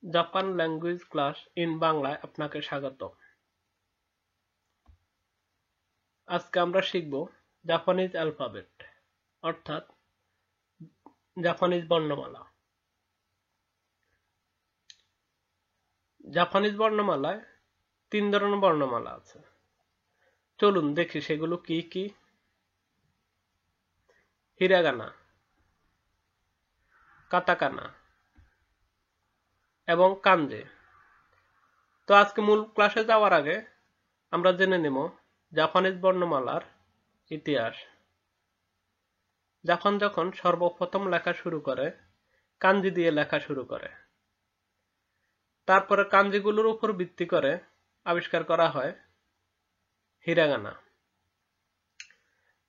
Japan language class in বাংলায় আপনাকে স্বাগত। আজকে আমরা শিখব জাপানিজ অ্যালফাবেট অর্থাৎ জাপানিজ বর্ণমালা। জাপানিজ বর্ণমালায় 3 ধরনের বর্ণমালা আছে। চলুন দেখি সেগুলো কি কি। হিরাগানা, কাতাকানা এবং কানজি। তো আজকে মূল ক্লাসে যাওয়ার আগে আমরা জেনে নেব জাপানিজ বর্ণমালার ইতিহাস। জাপান যখন সর্বপ্রথম লেখা শুরু করে কাঞ্জি দিয়ে লেখা শুরু করে, তারপরে কাঞ্জিগুলোর উপর ভিত্তি করে আবিষ্কার করা হয় হিরাগানা।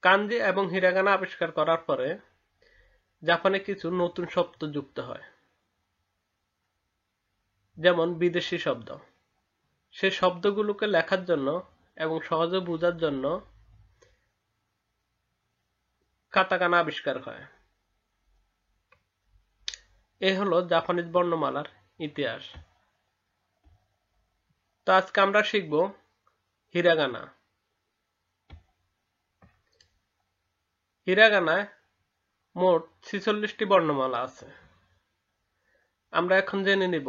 কাঞ্জি এবং হিরাগানা আবিষ্কার করার পরে জাপানে কিছু নতুন শব্দ যুক্ত হয়, যেমন বিদেশি শব্দ। সেই শব্দগুলোকে লেখার জন্য এবং সহজে বোঝার জন্য কাতাকানা আবিষ্কার হয়। এ হলো জাপানিজ বর্ণমালার ইতিহাস। তো আজকে আমরা শিখব হিরাগানা। হিরাগানায় মোট 46টি বর্ণমালা আছে। আমরা এখন জেনে নিব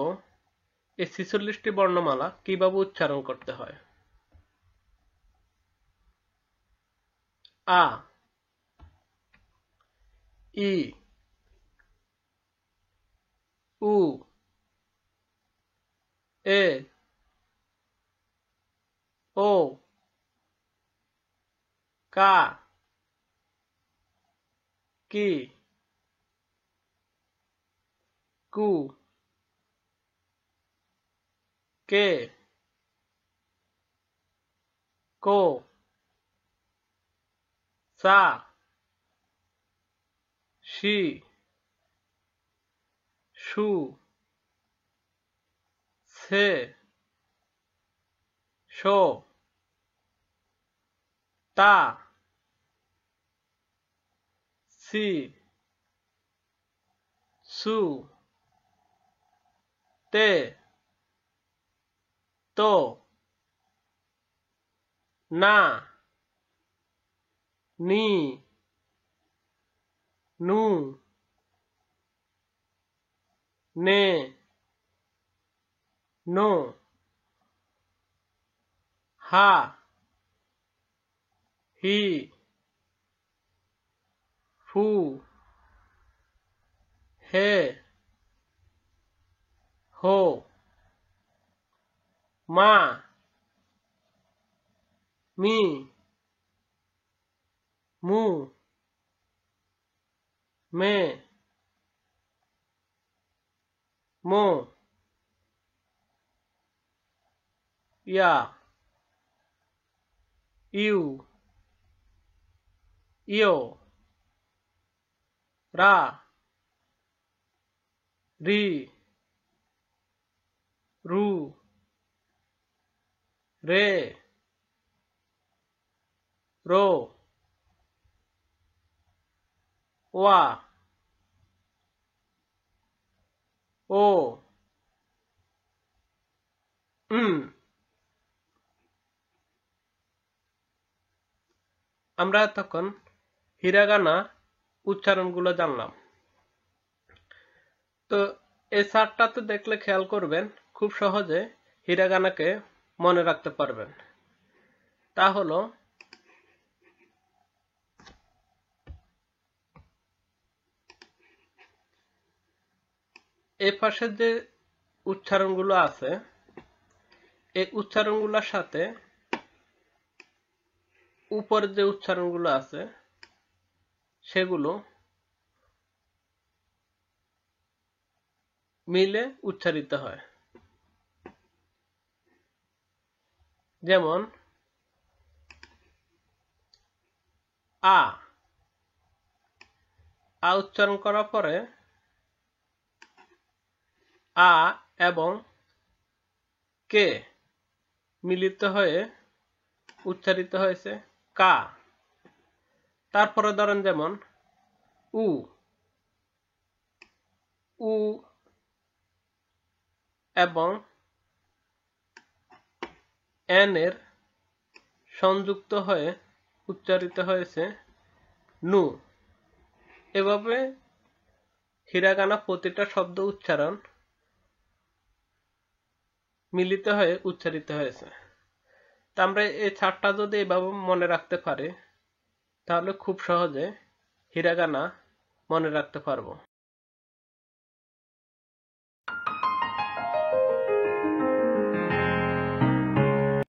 এই 46টি বর্ণমালা কিভাবে উচ্চারণ করতে হয়। আ, ই, উ, এ, ও, কা, কি, কু, কে, কো, সা, শি, শু, সে, শো, তা, সি, সু, তে, তো, না, নি, নু, নে, নো, হা, হি, ফু, হে, হো, মা, মি, মু, মে, মো, ইয়া, ইউ, ইয়ো, রা, রি, রু, রে, রো, ওয়া, ও, আমরা এতক্ষণ হিরাগানা উচ্চারণগুলো জানলাম। তো এই চার্টটাতে দেখলে খেয়াল করবেন খুব সহজে হিরাগানাকে মনে রাখতে পারবেন। তা হলো এই পাশে যে উচ্চারণগুলো আছে এই উচ্চারণগুলোর সাথে উপরে যে উচ্চারণগুলো আছে সেগুলো মিলে উচ্চারিত হয়। যেমন আ, আ উচ্চারণ করার পরে আ এবং কে মিলিত হয়ে উচ্চারিত হয়েছে কা। তারপরে ধরেন যেমন উ, উ এবং এন এর সংযুক্ত হয়ে উচ্চারিত হয়েছে নু। এভাবে হিরাগানা প্রতিটা শব্দ উচ্চারণ মিলিত হয়ে উচ্চারিত হয়েছে। তা আমরা এই চারটা যদি এভাবে মনে রাখতে পারি তাহলে খুব সহজে হিরাগানা মনে রাখতে পারবো।